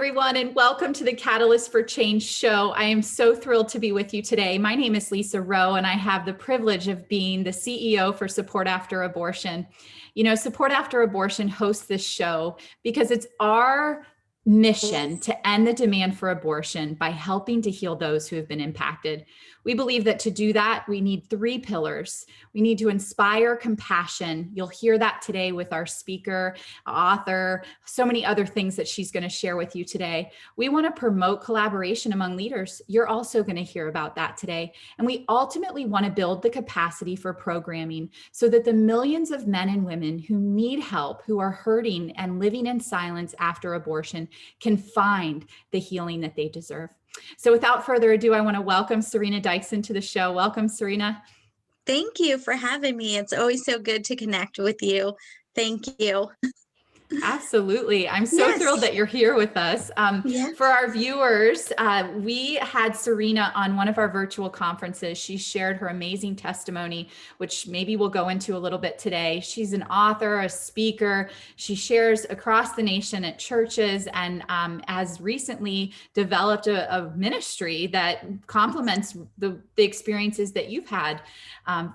everyone, and welcome to the Catalyst for Change show. I am so thrilled to be with you today. My name is Lisa Rowe, and I have the privilege of being the CEO for Support After Abortion. You know, Support After Abortion hosts this show because it's our mission to end the demand for abortion by helping to heal those who have been impacted. We believe that to do that, we need three pillars. We need to inspire compassion. You'll hear that today with our speaker, author, so many other things that she's going to share with you today. We want to promote collaboration among leaders. You're also going to hear about that today. And we ultimately want to build the capacity for programming so that the millions of men and women who need help, who are hurting and living in silence after abortion, can find the healing that they deserve. So without further ado, I want to welcome Serena Dyksen to the show. Welcome, Serena. Thank you for having me. It's always so good to connect with you. Thank you. Absolutely. I'm so thrilled that you're here with us. For our viewers, we had Serena on one of our virtual conferences. She shared her amazing testimony, which maybe we'll go into a little bit today. She's an author, a speaker. She shares across the nation at churches and has recently developed a ministry that complements the experiences that you've had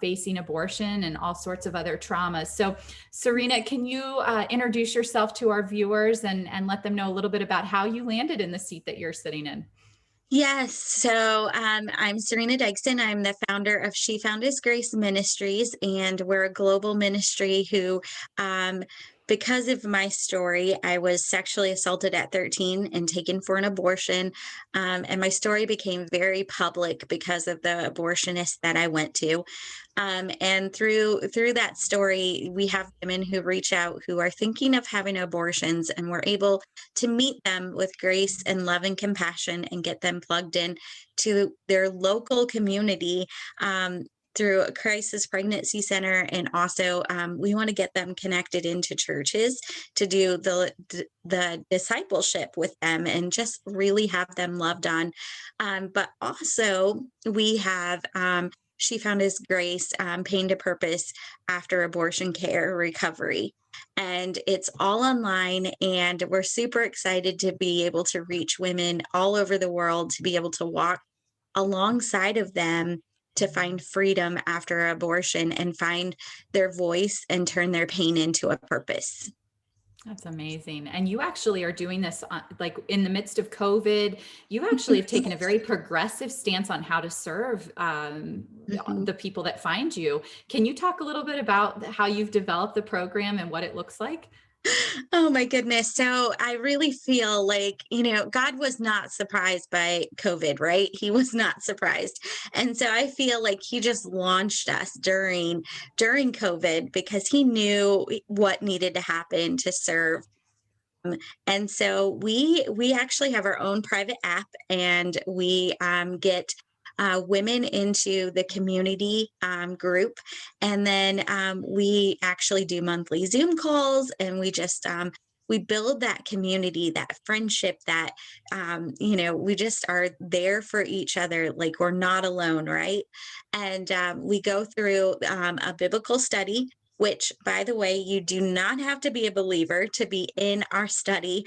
facing abortion and all sorts of other traumas. So Serena, can you introduce yourself to our viewers and let them know a little bit about how you landed in the seat that you're sitting in? Yes. So I'm Serena Dyksen. I'm the founder of She Found His Grace Ministries, and we're a global ministry who, because of my story, I was sexually assaulted at 13 and taken for an abortion. And my story became very public because of the abortionist that I went to. And through that story, we have women who reach out who are thinking of having abortions, and we're able to meet them with grace and love and compassion and get them plugged in to their local community through a crisis pregnancy center. And also we want to get them connected into churches to do the discipleship with them and just really have them loved on. But also we have She Found His Grace, Pain to Purpose After Abortion Care Recovery. And it's all online, and we're super excited to be able to reach women all over the world, to be able to walk alongside of them to find freedom after abortion and find their voice and turn their pain into a purpose. That's amazing. And you actually are doing this like in the midst of COVID. You actually have taken a very progressive stance on how to serve the people that find you. Can you talk a little bit about how you've developed the program and what it looks like? Oh my goodness. So I really feel like, God was not surprised by COVID, right? He was not surprised. And so I feel like he just launched us during COVID because he knew what needed to happen to serve. And so we actually have our own private app, and we get women into the community group. And then we actually do monthly Zoom calls, and we just we build that community, that friendship, that we just are there for each other, like we're not alone, right? And we go through a biblical study, which, by the way, you do not have to be a believer to be in our study.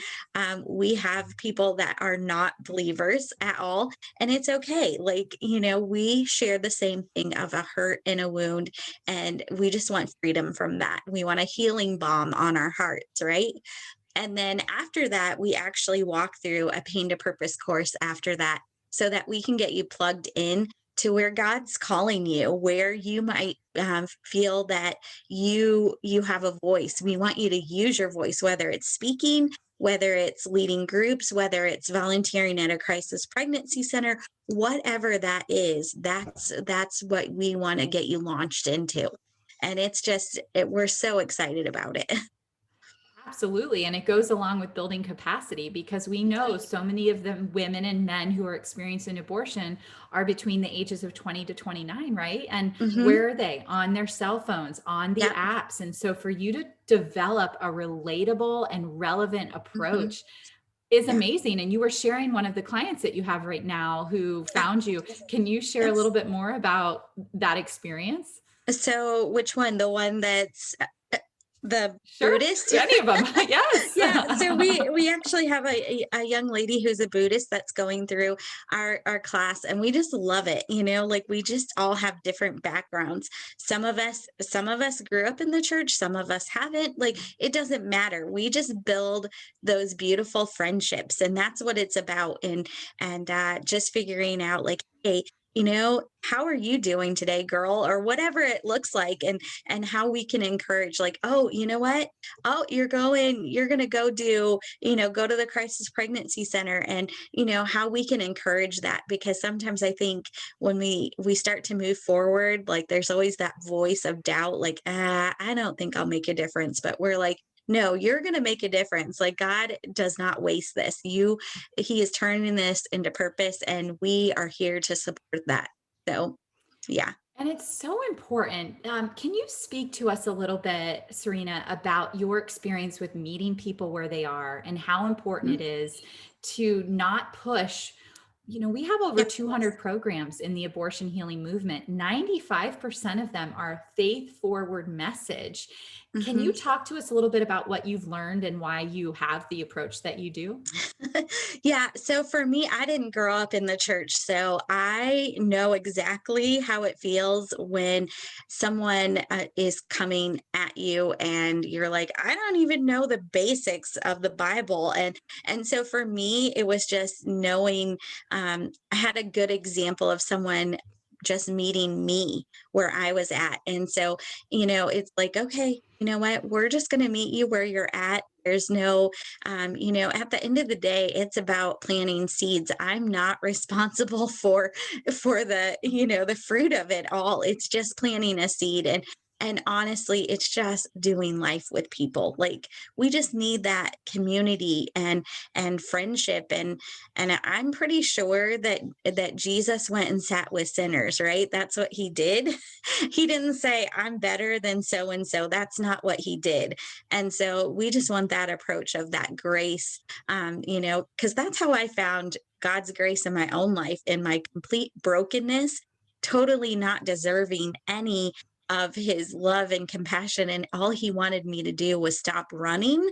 We have people that are not believers at all, and it's okay. Like, we share the same thing of a hurt and a wound, and we just want freedom from that. We want a healing balm on our hearts, right? And then after that, we actually walk through a Pain to Purpose course after that, so that we can get you plugged in to where God's calling you, where you might feel that you have a voice. We want you to use your voice, whether it's speaking, whether it's leading groups, whether it's volunteering at a crisis pregnancy center, whatever that is, that's what we want to get you launched into. And it's just, we're so excited about it. Absolutely. And it goes along with building capacity, because we know so many of the women and men who are experiencing abortion are between the ages of 20 to 29, right? And where are they? On their cell phones, on the apps. And so for you to develop a relatable and relevant approach is amazing. And you were sharing one of the clients that you have right now who found you. Can you share a little bit more about that experience? So which one? The one that's the Sure. Buddhist. Any of them. Yes. Yeah, so we actually have a young lady who's a Buddhist that's going through our class, and we just love it. Like we just all have different backgrounds. Some of us grew up in the church, some of us haven't. Like it doesn't matter. We just build those beautiful friendships, and that's what it's about. And just figuring out like, hey, how are you doing today, girl, or whatever it looks like, and how we can encourage, like, oh, you know what? Oh, you're going to go go to the crisis pregnancy center, and how we can encourage that, because sometimes I think when we start to move forward, like there's always that voice of doubt, like, I don't think I'll make a difference. But we're like, no, you're going to make a difference. Like God does not waste this. He is turning this into purpose, and we are here to support that. So, yeah. And it's so important. Can you speak to us a little bit, Serena, about your experience with meeting people where they are and how important it is to not push? We have over Yep. 200 programs in the abortion healing movement. 95% of them are faith forward message. Can Mhm. you talk to us a little bit about what you've learned and why you have the approach that you do? Yeah. So for me, I didn't grow up in the church. So I know exactly how it feels when someone is coming at you and you're like, I don't even know the basics of the Bible. And so for me, it was just knowing, I had a good example of someone just meeting me where I was at. And so, it's like, okay, you know what? We're just going to meet you where you're at. There's no at the end of the day, it's about planting seeds. I'm not responsible for the fruit of it all. It's just planting a seed. And honestly, it's just doing life with people. Like we just need that community and friendship. And I'm pretty sure that Jesus went and sat with sinners, right? That's what he did. He didn't say, I'm better than so and so. That's not what he did. And so we just want that approach of that grace, because that's how I found God's grace in my own life, in my complete brokenness, totally not deserving any of his love and compassion. And all he wanted me to do was stop running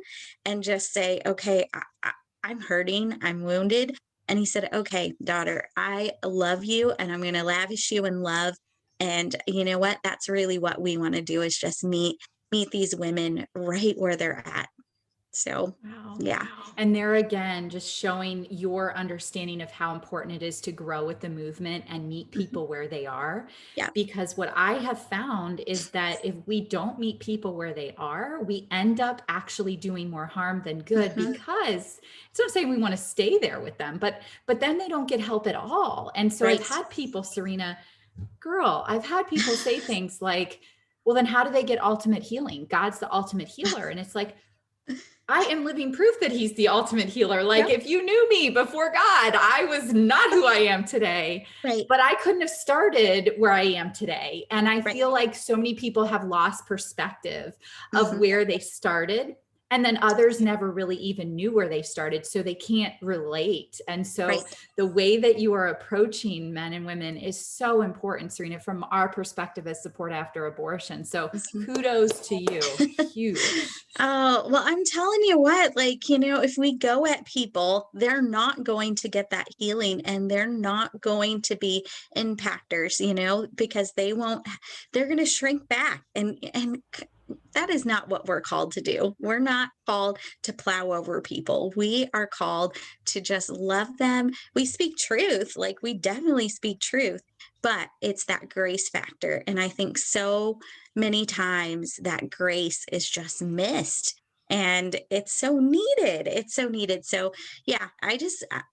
and just say, okay, I'm hurting, I'm wounded. And he said, okay, daughter, I love you, and I'm going to lavish you in love. And you know what? That's really what we want to do, is just meet these women right where they're at. So, Wow. yeah. And there again, just showing your understanding of how important it is to grow with the movement and meet Mhm. people where they are. Yeah. Because what I have found is that if we don't meet people where they are, we end up actually doing more harm than good, Mhm. because it's not saying we want to stay there with them, but then they don't get help at all. And so I've Right. had people, Serena, girl, I've had people say things like, well, then how do they get ultimate healing? God's the ultimate healer. And it's like, I am living proof that he's the ultimate healer. Like Yep. if you knew me before God, I was not who I am today, Right. but I couldn't have started where I am today. And I Right. feel like so many people have lost perspective of Mhm. where they started. And then others never really even knew where they started, so they can't relate. And so Right. the way that you are approaching men and women is so important, Serena, from our perspective as support after abortion. So Mhm. kudos to you. Huge. Oh, well, I'm telling you what, like, if we go at people, they're not going to get that healing, and they're not going to be impactors, because they're going to shrink back. And that is not what we're called to do. We're not called to plow over people. We are called to just love them. We speak truth, like we definitely speak truth, but it's that grace factor. And I think so many times that grace is just missed, and it's so needed. It's so needed. So yeah,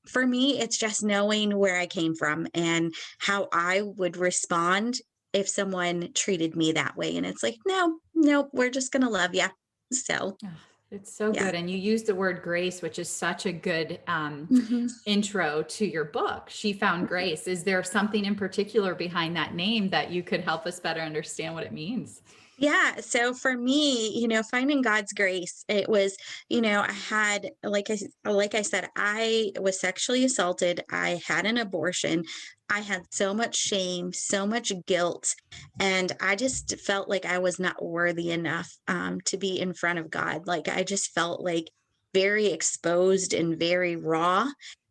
for me, it's just knowing where I came from and how I would respond if someone treated me that way. And it's like, no, no, we're just going to love you. So Oh, it's so yeah. good. And you use the word grace, which is such a good Mhm. intro to your book. She Found Grace. Is there something in particular behind that name that you could help us better understand what it means? Yeah. So for me, finding God's grace, it was, I had, like I said, I was sexually assaulted. I had an abortion. I had so much shame, so much guilt, and I just felt like I was not worthy enough to be in front of God. Like I just felt like very exposed and very raw,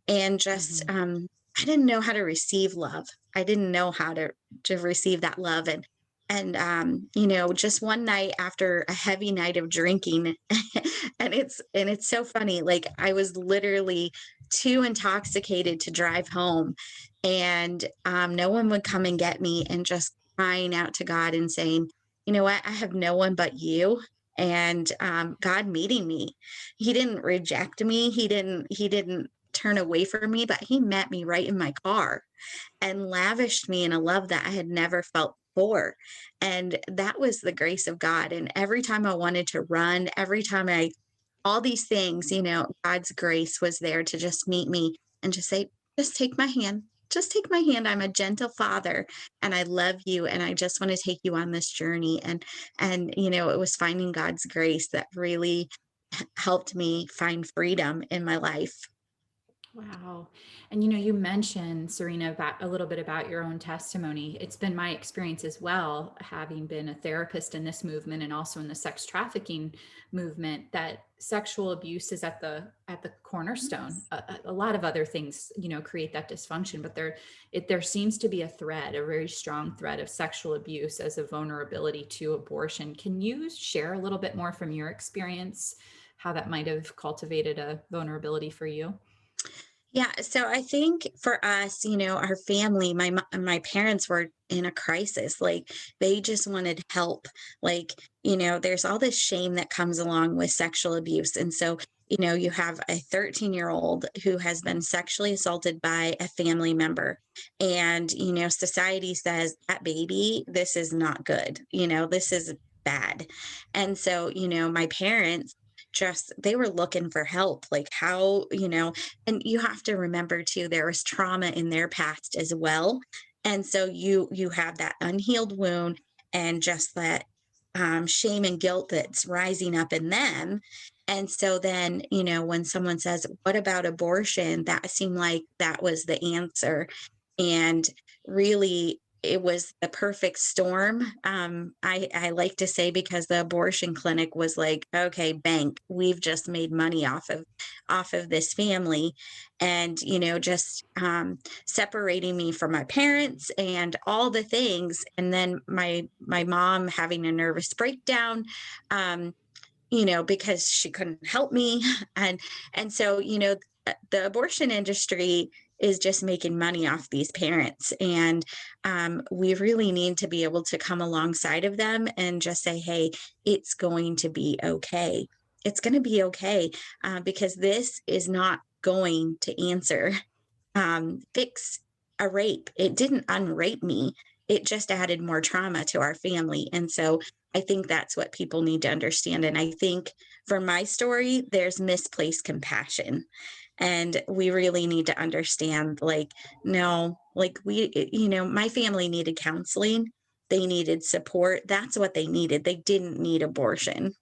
and just Mhm. I didn't know how to receive love. I didn't know how to receive that love, and just one night after a heavy night of drinking, and it's so funny, like I was literally too intoxicated to drive home, and no one would come and get me, and just crying out to God and saying, you know what, I have no one but you. And God meeting me, he didn't reject me, he didn't turn away from me, but he met me right in my car and lavished me in a love that I had never felt before. And that was the grace of God. And every time I wanted to run, every time all these things, God's grace was there to just meet me and just say, just take my hand. Just take my hand. I'm a gentle father and I love you and I just want to take you on this journey. And it was finding God's grace that really helped me find freedom in my life. Wow. And you mentioned, Serena, about a little bit about your own testimony. It's been my experience as well, having been a therapist in this movement and also in the sex trafficking movement, that sexual abuse is at the cornerstone. A lot of other things, create that dysfunction, but there seems to be a thread, a very strong thread of sexual abuse as a vulnerability to abortion. Can you share a little bit more from your experience, how that might have cultivated a vulnerability for you? Yeah, so I think for us, our family, my parents were in a crisis. Like they just wanted help. Like, there's all this shame that comes along with sexual abuse. And so, you have a 13-year-old who has been sexually assaulted by a family member. And, society says that baby, this is not good. This is bad. And so, my parents just they were looking for help, like how, and you have to remember too, there was trauma in their past as well. And so you have that unhealed wound and just that shame and guilt that's rising up in them. And so then, when someone says, what about abortion? That seemed like that was the answer. And really, it was the perfect storm. I like to say, because the abortion clinic was like, okay, bank, we've just made money off of this family, and just separating me from my parents and all the things, and then my mom having a nervous breakdown. Um, because she couldn't help me. And so, the abortion industry is just making money off these parents. And we really need to be able to come alongside of them and just say, hey, it's going to be okay. It's going to be okay, because this is not going to fix a rape. It didn't unrape me. It just added more trauma to our family. And so I think that's what people need to understand. And I think for my story, there's misplaced compassion. And we really need to understand, like, no, like my family needed counseling. They needed support. That's what they needed. They didn't need abortion.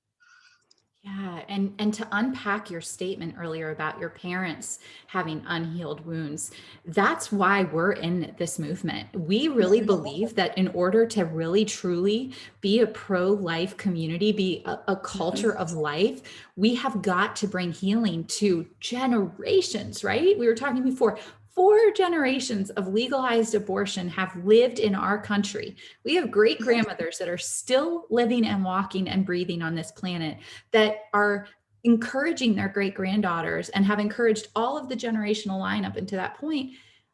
Yeah, and to unpack your statement earlier about your parents having unhealed wounds, that's why we're in this movement. We really Mhm. believe that in order to really truly be a pro-life community, be a culture Mhm. of life, we have got to bring healing to generations, right? We were talking before, 4 generations of legalized abortion have lived in our country. We have great grandmothers that are still living and walking and breathing on this planet, that are encouraging their great granddaughters and have encouraged all of the generational line up into that point.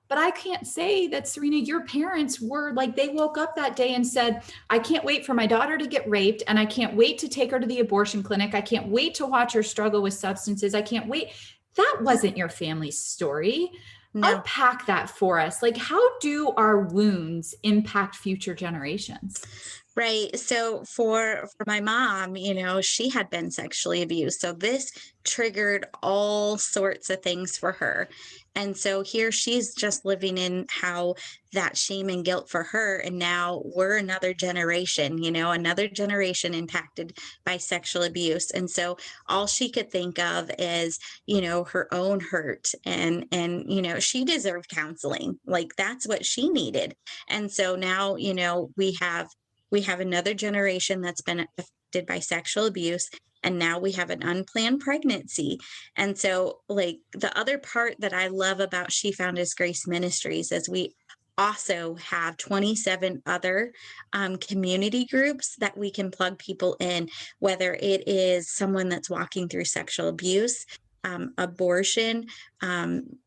But I can't say that, Serena, your parents were like, they woke up that day and said, I can't wait for my daughter to get raped, and I can't wait to take her to the abortion clinic. I can't wait to watch her struggle with substances. I can't wait. That wasn't your family's story. No. Unpack that for us. Like, how do our wounds impact future generations? Right. So for my mom, she had been sexually abused. So this triggered all sorts of things for her. And so here she's just living in how that shame and guilt for her. And now we're another generation impacted by sexual abuse. And so all she could think of is, her own hurt, and she deserved counseling. Like that's what she needed. And so now, we have another generation that's been affected by sexual abuse, and now we have an unplanned pregnancy. And so, like, the other part that I love about She Found His Grace Ministries is we also have 27 other community groups that we can plug people in, whether it is someone that's walking through sexual abuse, abortion,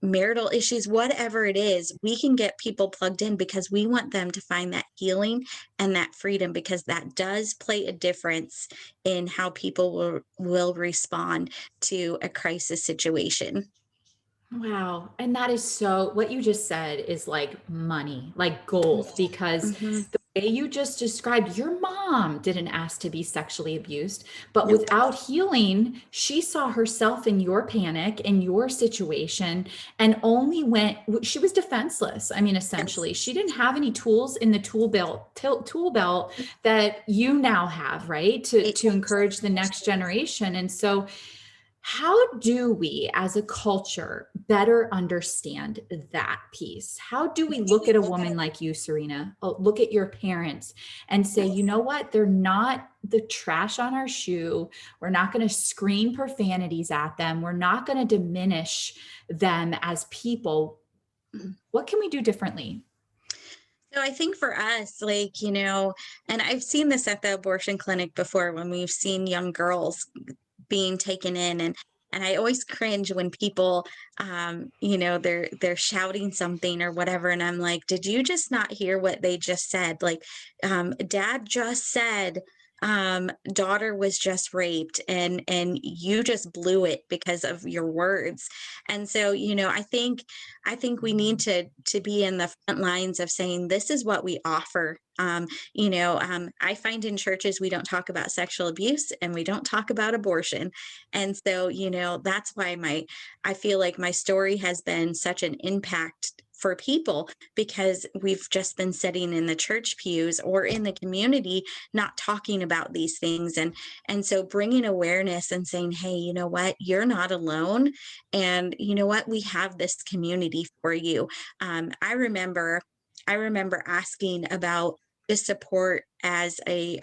marital issues, whatever it is, we can get people plugged in because we want them to find that healing and that freedom, because that does play a difference in how people will respond to a crisis situation. Wow. And that is so, what you just said is like money, like gold, because Mhm. the way you just described, your mom didn't ask to be sexually abused, but Nope. without healing, she saw herself in your panic, in your situation, and only went, she was defenseless. I mean, Yes. essentially, she didn't have any tools in the tool belt that you now have, right? Right. To encourage the next generation. And so, how do we as a culture better understand that piece? How do we look at a woman like you, Serena, look at your parents and say, you know what? They're not the trash on our shoe. We're not going to scream profanities at them. We're not going to diminish them as people. Mhm. What can we do differently? So I think for us, like, and I've seen this at the abortion clinic before when we've seen young girls being taken in, and I always cringe when people they're shouting something or whatever, and I'm like, did you just not hear what they just said? Like, dad just said daughter was just raped, and you just blew it because of your words. And so, I think we need to be in the front lines of saying this is what we offer. I find in churches we don't talk about sexual abuse and we don't talk about abortion. And so, that's why I feel like my story has been such an impact for people, because we've just been sitting in the church pews or in the community not talking about these things. And so bringing awareness and saying, hey, you know what, you're not alone, and you know what, we have this community for you. I remember asking about the support as a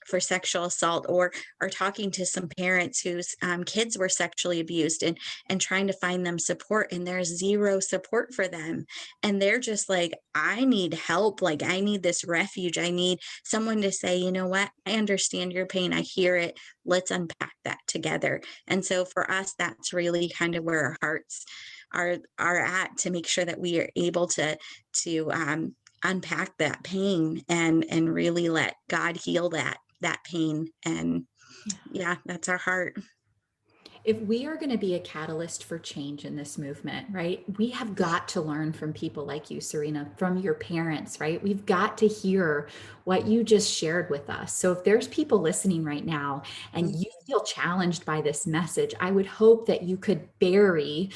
for sexual assault, or talking to some parents whose kids were sexually abused, and trying to find them support, and there's zero support for them, and they're just like, I need help, like I need this refuge, I need someone to say, you know what, I understand your pain, I hear it, let's unpack that together. And so for us, that's really kind of where our hearts are at, to make sure that we are able to unpack that pain, and really let God heal that pain. And Yeah. yeah, that's our heart. If we are going to be a catalyst for change in this movement, right, we have got to learn from people like you, Serena, from your parents, right? We've got to hear what you just shared with us. So if there's people listening right now and you feel challenged by this message, I would hope that you could bury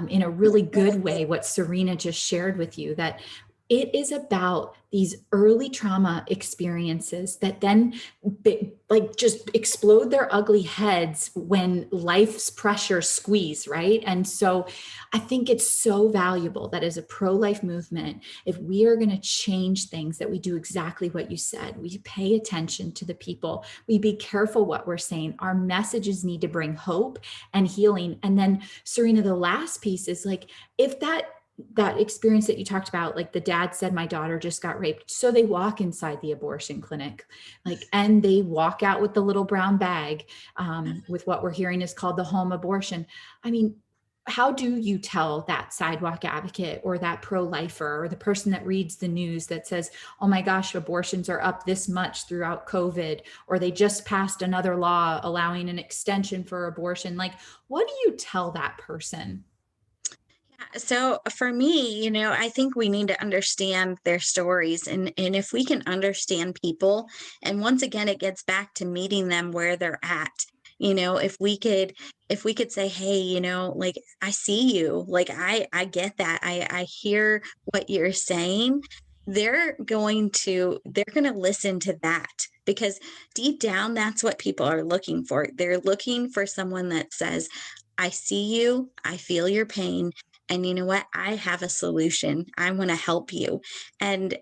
in a really good way what Serena just shared with you, that it is about these early trauma experiences that then like just explode their ugly heads when life's pressure squeeze, right? And so I think it's so valuable that as a pro-life movement, if we are going to change things, that we do exactly what you said. We pay attention to the people. We be careful what we're saying. Our messages need to bring hope and healing. And then, Serena, the last piece is like, if that experience that you talked about, like the dad said, my daughter just got raped. So they walk inside the abortion clinic, like, and they walk out with the little brown bag with what we're hearing is called the home abortion. I mean, how do you tell that sidewalk advocate or that pro-lifer or the person that reads the news that says, oh my gosh, abortions are up this much throughout COVID, or they just passed another law allowing an extension for abortion? Like, what do you tell that person? So for me, I think we need to understand their stories, and if we can understand people, and once again it gets back to meeting them where they're at. If we could say, hey, like, I see you, like, I get that. I hear what you're saying. They're going to listen to that, because deep down that's what people are looking for. They're looking for someone that says, I see you, I feel your pain, and you know what, I have a solution, I want to help you. And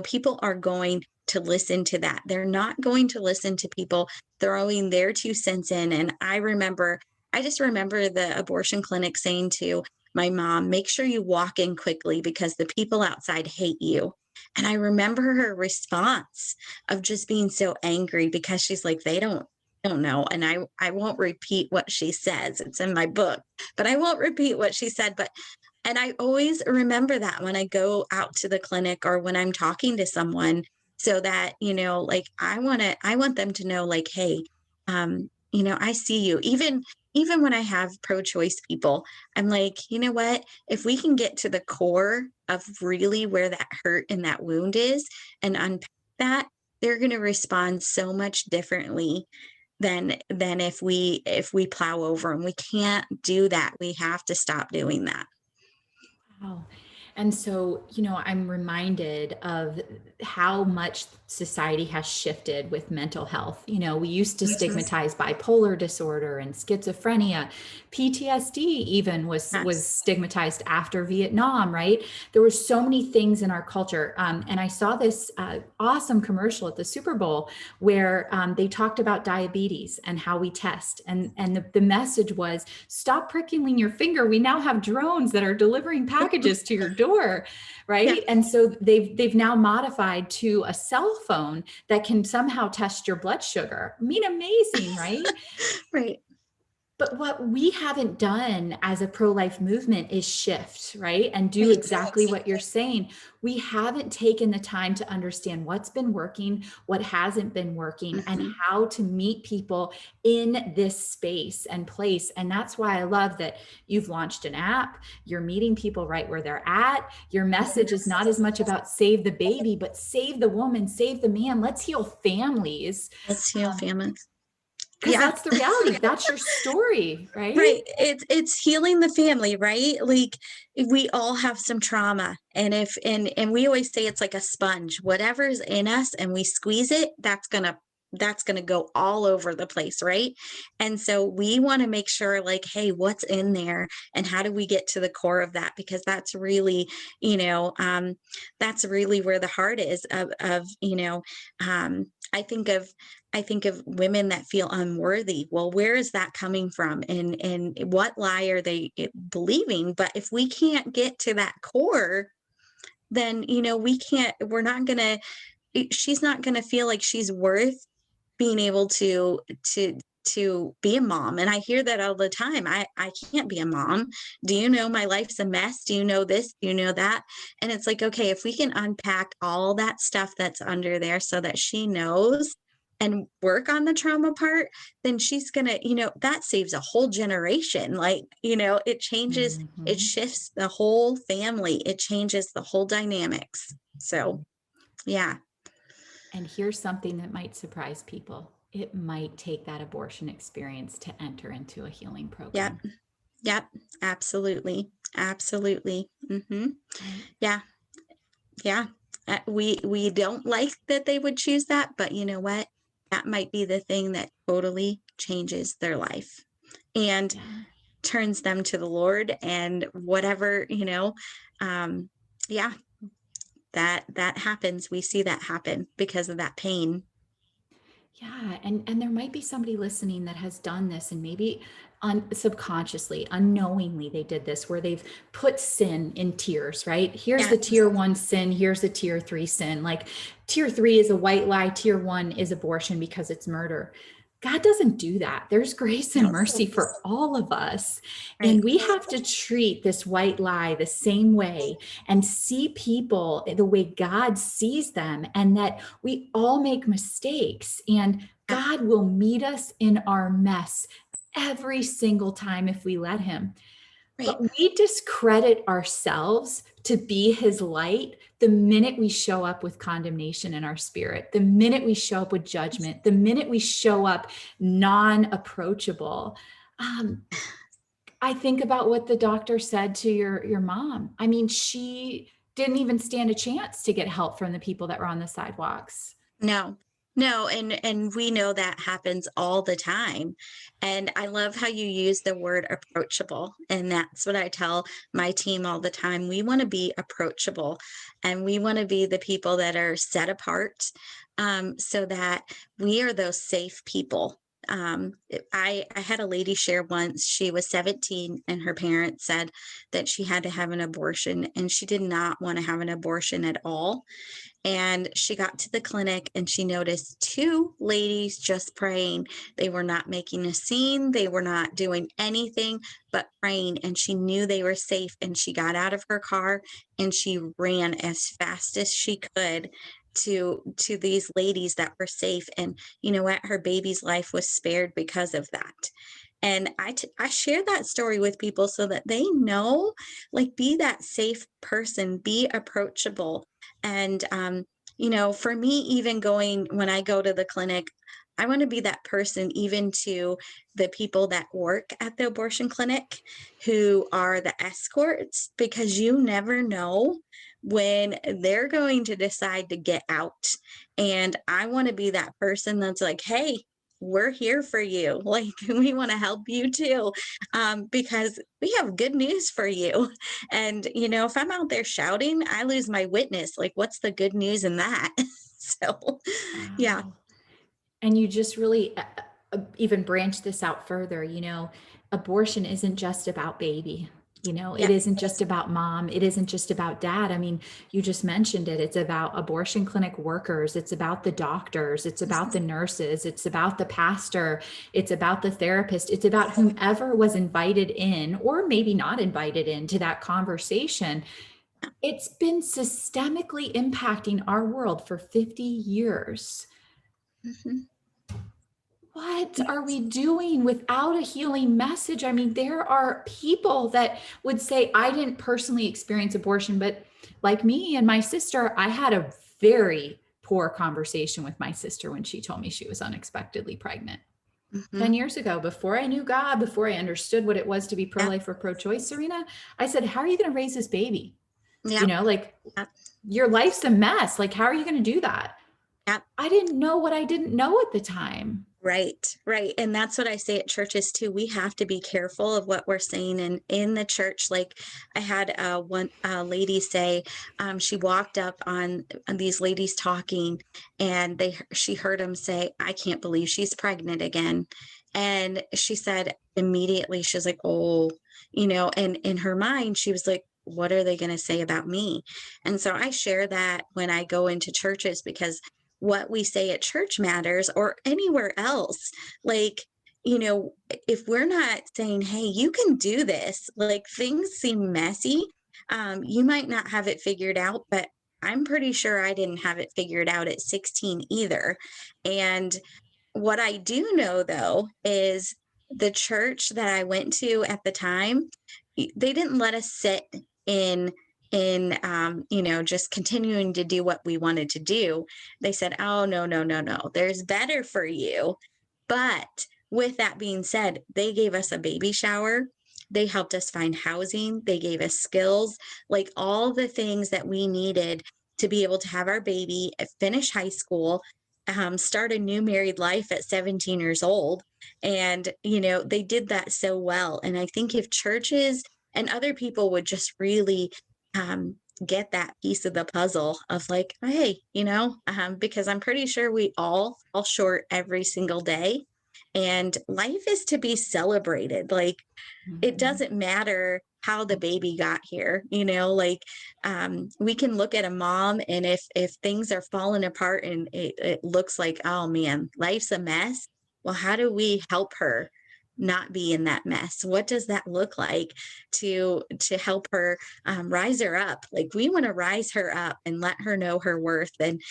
people are going to listen to that. They're not going to listen to people throwing their 2 cents in. And I just remember the abortion clinic saying to my mom, make sure you walk in quickly because the people outside hate you. And I remember her response of just being so angry, because she's like, they don't know. And I won't repeat what she says. It's in my book, but I won't repeat what she said. And I always remember that when I go out to the clinic or when I'm talking to someone, so that, like, I want them to know, like, hey, I see you. Even when I have pro-choice people, I'm like, you know what? If we can get to the core of really where that hurt and that wound is and unpack that, they're going to respond so much differently than if we plow over them. We can't do that. We have to stop doing that. Wow. And so, I'm reminded of how much society has shifted with mental health. We used to Mhm. stigmatize bipolar disorder and schizophrenia. PTSD even was Yes. stigmatized after Vietnam, right? There were so many things in our culture. And I saw this awesome commercial at the Super Bowl where they talked about diabetes and how we test. And the message was, stop pricking your finger. We now have drones that are delivering packages to your door, Yeah. right? And so they've now modified to a cell phone that can somehow test your blood sugar. I mean, amazing, right? Right. But what we haven't done as a pro-life movement is shift, right? And do Right. exactly what you're saying. We haven't taken the time to understand what's been working, what hasn't been working, and Mhm. how to meet people in this space and place. And that's why I love that you've launched an app. You're meeting people right where they're at. Your message is not as much about save the baby, but save the woman, save the man. Let's heal families. Let's heal families. Because Yeah. that's the reality. That's your story, right? Right. It's healing the family, right? Like, we all have some trauma. And we always say it's like a sponge. Whatever's in us and we squeeze it, that's gonna go all over the place, right? And so we want to make sure, like, hey, what's in there and how do we get to the core of that? Because that's really where the heart is of I think of women that feel unworthy. Well, where is that coming from? And what lie are they believing? But if we can't get to that core, then we're not gonna she's not gonna feel like she's worth being able to be a mom. And I hear that all the time. I can't be a mom. Do you know my life's a mess? Do you know this? Do you know that? And it's like, okay, if we can unpack all that stuff that's under there so that she knows and work on the trauma part, then she's gonna, that saves a whole generation. Like, it Mhm. shifts the whole family, it changes the whole dynamics. So yeah. And here's something that might surprise people. It might take that abortion experience to enter into a healing Yep. program, Yep. Absolutely. Absolutely. right? Yeah. Yeah. We don't like that they would choose that, but you know what? That might be the thing that totally changes their life and Yeah. turns them to the Lord, and whatever, um yeah, that happens. We see that happen because of that pain. Yeah, and there might be somebody listening that has done this, and maybe subconsciously, unknowingly, they did this where they've put sin in tiers, right? Here's Yeah. the tier one sin, here's the tier three sin. Like tier three is a white lie, tier one is abortion because it's murder. God doesn't do that. There's grace and No. mercy for all of us. Right. And we have to treat this white lie the same way and see people the way God sees them, and that we all make mistakes, and Yeah. God will meet us in our mess every single time if we let him. Right. But we discredit ourselves to be his light the minute we show up with condemnation in our spirit, the minute we show up with judgment, the minute we show up non-approachable. Um, I think about what the doctor said to your mom. I mean, she didn't even stand a chance to get help from the people that were on the sidewalks. No, no, and we know that happens all the time. And I love how you use the word approachable. And that's what I tell my team all the time. We want to be approachable, and we want to be the people that are set apart, so that we are those safe people. I had a lady share once. She was 17, and her parents said that she had to have an abortion, and she did not want to have an abortion at all. And she got to the clinic and she noticed two ladies just praying. They were not making a scene, they were not doing anything but praying. And she knew they were safe. And she got out of her car and she ran as fast as she could to these ladies that were safe. And you know what? Her baby's life was spared because of that. And I share that story with people so that they know, like, be that safe person, be approachable. And, for me, even going when I go to the clinic, I want to be that person, even to the people that work at the abortion clinic who are the escorts, because you never know when they're going to decide to get out. And I want to be that person that's like, hey, we're here for you. Like, we want to help you too, because we have good news for you. And, if I'm out there shouting, I lose my witness. Like, what's the good news in that? So, yeah. Wow. And you just really even branch this out further. Abortion isn't just about baby. It Yeah. isn't just about mom. It isn't just about dad. I mean, you just mentioned it. It's about abortion clinic workers. It's about the doctors. It's about the nurses. It's about the pastor. It's about the therapist. It's about whomever was invited in or maybe not invited into that conversation. It's been systemically impacting our world for 50 years. Mhm. What are we doing without a healing message? I mean, there are people that would say, I didn't personally experience abortion, but like me and my sister, I had a very poor conversation with my sister when she told me she was unexpectedly pregnant. 10 Mhm. years ago, before I knew God, before I understood what it was to be pro Yeah. life or pro choice, Serena, I said, how are you going to raise this baby? Yeah. Like Yeah. your life's a mess. Like, how are you going to do that? Yeah. I didn't know what I didn't know at the time. Right, right. And that's what I say at churches too. We have to be careful of what we're saying in the church. Like, I had one lady say, she walked up on these ladies talking, and she heard them say, "I can't believe she's pregnant again." And she said immediately, she's like, "Oh," and in her mind, she was like, "What are they going to say about me?" And so I share that when I go into churches, because what we say at church matters, or anywhere else. Like, if we're not saying, hey, you can do this, like, things seem messy. You might not have it figured out, but I'm pretty sure I didn't have it figured out at 16 either. And what I do know, though, is the church that I went to at the time, they didn't let us sit in just continuing to do what we wanted to do. They said, "Oh, no, no, no, no. There's better for you." But with that being said, they gave us a baby shower. They helped us find housing. They gave us skills, like all the things that we needed to be able to have our baby, finish high school, start a new married life at 17 years old. And, they did that so well. And I think if churches and other people would just really um, get that piece of the puzzle of, like, hey, because I'm pretty sure we all fall short every single day. And life is to be celebrated. Like, it Mhm. doesn't matter how the baby got here, like, we can look at a mom, and if things are falling apart and it looks like, oh man, life's a mess, well, how do we help her not be in that mess? What does that look like to help her, rise her up? Like, we want to rise her up and let her know her worth. And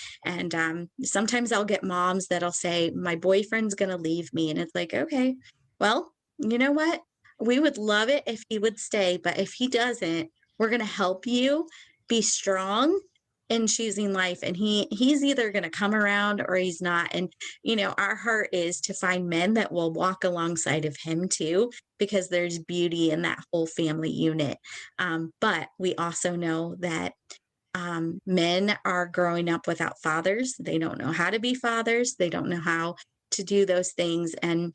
sometimes I'll get moms that'll say, my boyfriend's going to leave me, and it's like, okay, well, you know what? we would love it if he would stay, but if he doesn't, we're going to help you be strong in choosing life. And he's either going to come around or he's not. And, our heart is to find men that will walk alongside of him too, because there's beauty in that whole family unit. But we also know that men are growing up without fathers. They don't know how to be fathers. They don't know how to do those things. And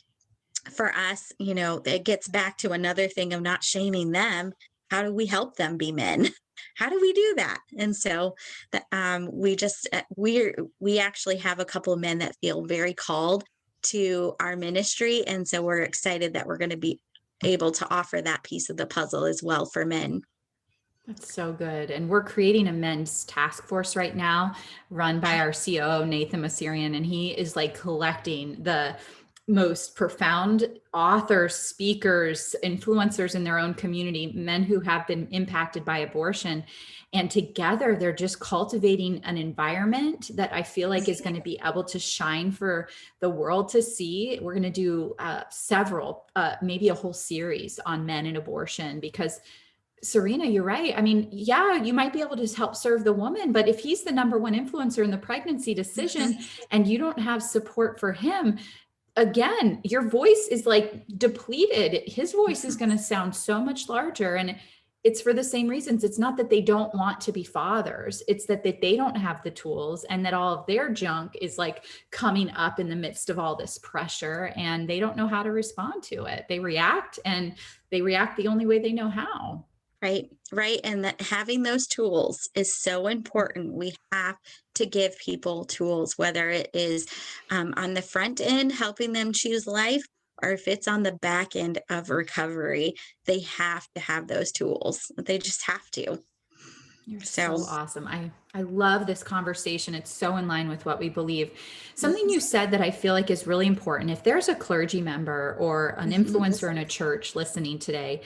for us, it gets back to another thing of not shaming them. How do we help them be men? How do we do that? And so we just we actually have a couple of men that feel very called to our ministry, and so we're excited that we're going to be able to offer that piece of the puzzle as well for men. That's so good. And we're creating a men's task force right now, run by our COO, Nathan Masirian, and he is like collecting the most profound authors, speakers, influencers in their own community, men who have been impacted by abortion. And together, they're just cultivating an environment that I feel like is going to be able to shine for the world to see. We're going to do several, maybe a whole series on men and abortion, because Serena, you're right. I mean, yeah, you might be able to help serve the woman, but if he's the number one influencer in the pregnancy decision and you don't have support for him, again, your voice is like depleted. His voice is going to sound so much larger. And it's for the same reasons. It's not that they don't want to be fathers. It's that they don't have the tools, and that all of their junk is like coming up in the midst of all this pressure, and they don't know how to respond to it. They react, and they react the only way they know how. Right. And that having those tools is so important. We have to give people tools, whether it is on the front end, helping them choose life, or if it's on the back end of recovery. They have to have those tools. They just have to. You're So, so awesome. I love this conversation. It's so in line with what we believe. Something you said that I feel like is really important. If there's a clergy member or an influencer in a church listening today,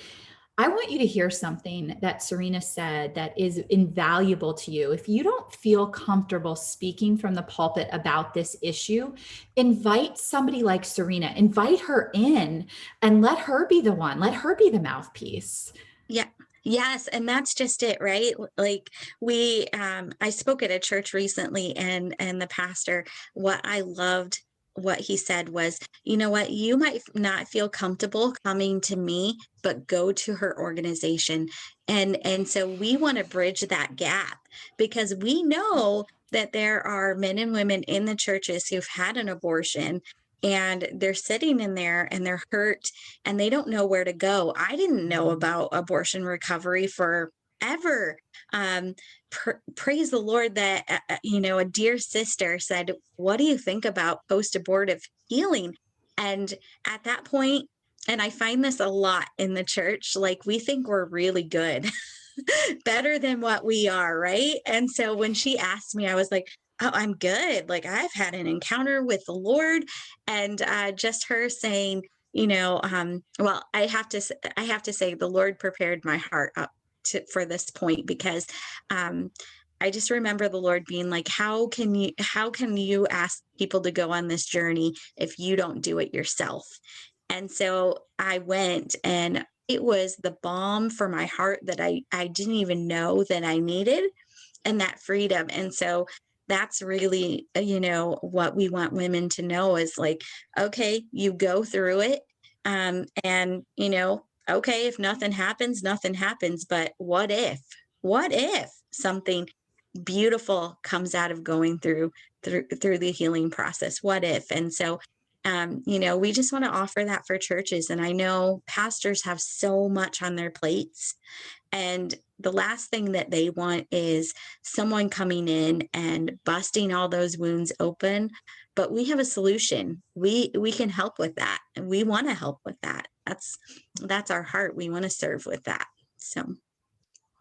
I want you to hear something that Serena said that is invaluable to you. If you don't feel comfortable speaking from the pulpit about this issue, invite somebody like Serena, invite her in and let her be the one, let her be the mouthpiece. yeah. Yes, and that's just it, right? Like I spoke at a church recently, and the pastor, what I loved what he said was, you know what, you might not feel comfortable coming to me, but go to her organization. And so we want to bridge that gap, because we know that there are men and women in the churches who've had an abortion, and they're sitting in there and they're hurt and they don't know where to go. I didn't know about abortion recovery forever. Praise the Lord that, a dear sister said, "What do you think about post abortive healing?" And at that point, and I find this a lot in the church, like we think we're really good, better than what we are, right? And so when she asked me, I was like, "Oh, I'm good. Like I've had an encounter with the Lord," and just her saying, well, I have to say, the Lord prepared my heart up for this point, because um, I just remember the Lord being like, how can you ask people to go on this journey if you don't do it yourself? And so I went, and it was the balm for my heart that I didn't even know that I needed, and that freedom. And so that's really, what we want women to know is like, okay, you go through it. And, okay, if nothing happens, nothing happens. But what if something beautiful comes out of going through the healing process? What if? And so we just want to offer that for churches. And I know pastors have so much on their plates, and the last thing that they want is someone coming in and busting all those wounds open. But we have a solution. We can help with that. And we want to help with that. That's our heart. We want to serve with that. So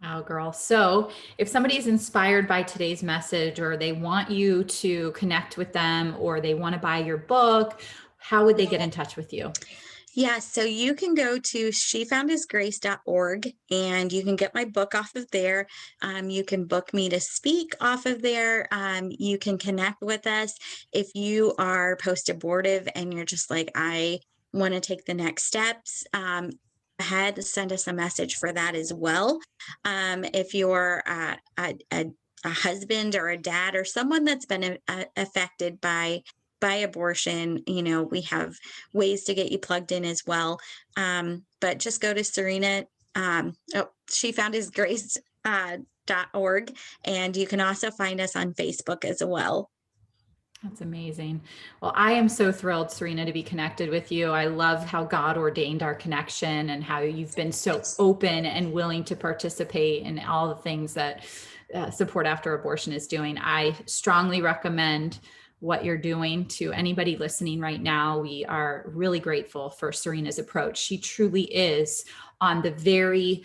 Wow, girl. So if somebody is inspired by today's message, or they want you to connect with them, or they want to buy your book, how would they get in touch with you? yeah, so you can go to shefoundhisgrace.org and you can get my book off of there. You can book me to speak off of there. You can connect with us if you are post abortive and you're just like, I want to take the next steps. ahead, send us a message for that as well. If you're a husband or a dad or someone that's been affected by abortion, we have ways to get you plugged in as well. But just go to Serena. She found his grace. .org, and you can also find us on Facebook as well. That's amazing. Well, I am so thrilled, Serena, to be connected with you. I love how God ordained our connection and how you've been so open and willing to participate in all the things that Support After Abortion is doing. I strongly recommend what you're doing to anybody listening right now. We are really grateful for Serena's approach. She truly is on the very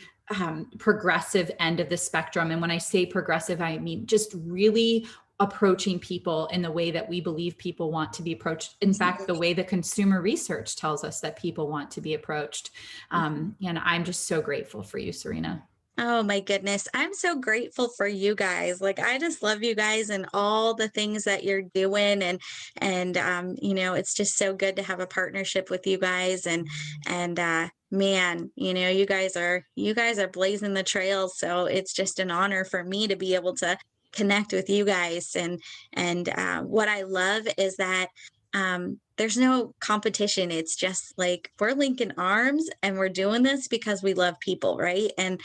progressive end of the spectrum. And when I say progressive, I mean just really approaching people in the way that we believe people want to be approached. In fact, the way the consumer research tells us that people want to be approached. And I'm just so grateful for you, Serena. Oh my goodness. I'm so grateful for you guys. Like, I just love you guys and all the things that you're doing. And it's just so good to have a partnership with you guys. And man, you guys are blazing the trails. So it's just an honor for me to be able to connect with you guys. And what I love is that there's no competition. It's just like we're linking arms and we're doing this because we love people, right? And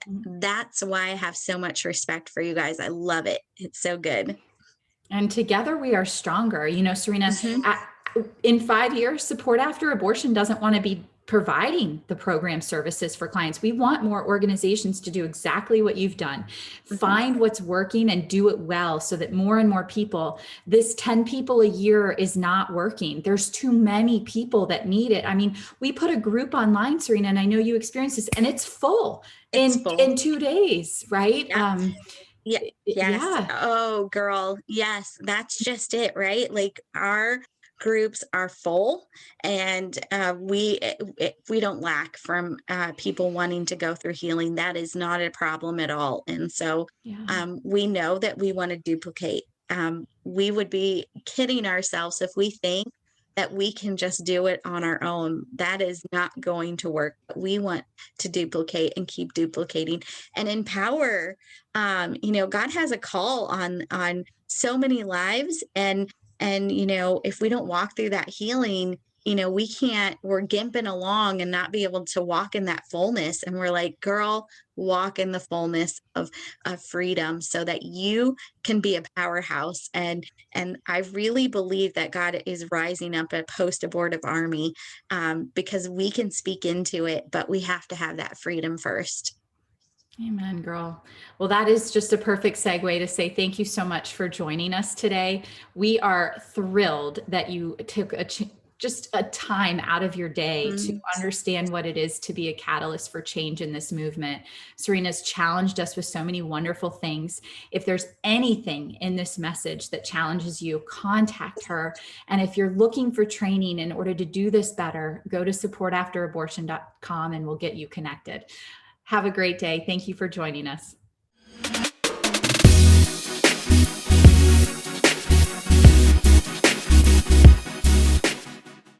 that's why I have so much respect for you guys. I love it. It's so good. And together we are stronger. Serena, in 5 years, Support After Abortion doesn't want to be providing the program services for clients. We want more organizations to do exactly what you've done. Find what's working and do it well so that more and more people, this 10 people a year is not working. There's too many people that need it. I mean, we put a group online, Serena, and I know you experienced this, and it's full in 2 days, right? Yeah. Yes. Yeah. Oh, girl. Yes. That's just it, right? Like, our groups are full, and we don't lack from people wanting to go through healing. That is not a problem at all. And so we know that we want to duplicate. We would be kidding ourselves if we think that we can just do it on our own. That is not going to work. We want to duplicate and keep duplicating and empower. God has a call on so many lives, and if we don't walk through that healing, we're gimping along and not be able to walk in that fullness. And we're like, girl, walk in the fullness of freedom so that you can be a powerhouse. And I really believe that God is rising up a post-abortive army, because we can speak into it, but we have to have that freedom first. Amen, girl. Well, that is just a perfect segue to say thank you so much for joining us today. We are thrilled that you took just a time out of your day to understand what it is to be a catalyst for change in this movement. Serena's challenged us with so many wonderful things. If there's anything in this message that challenges you, contact her. And if you're looking for training in order to do this better, go to supportafterabortion.com and we'll get you connected. Have a great day. Thank you for joining us.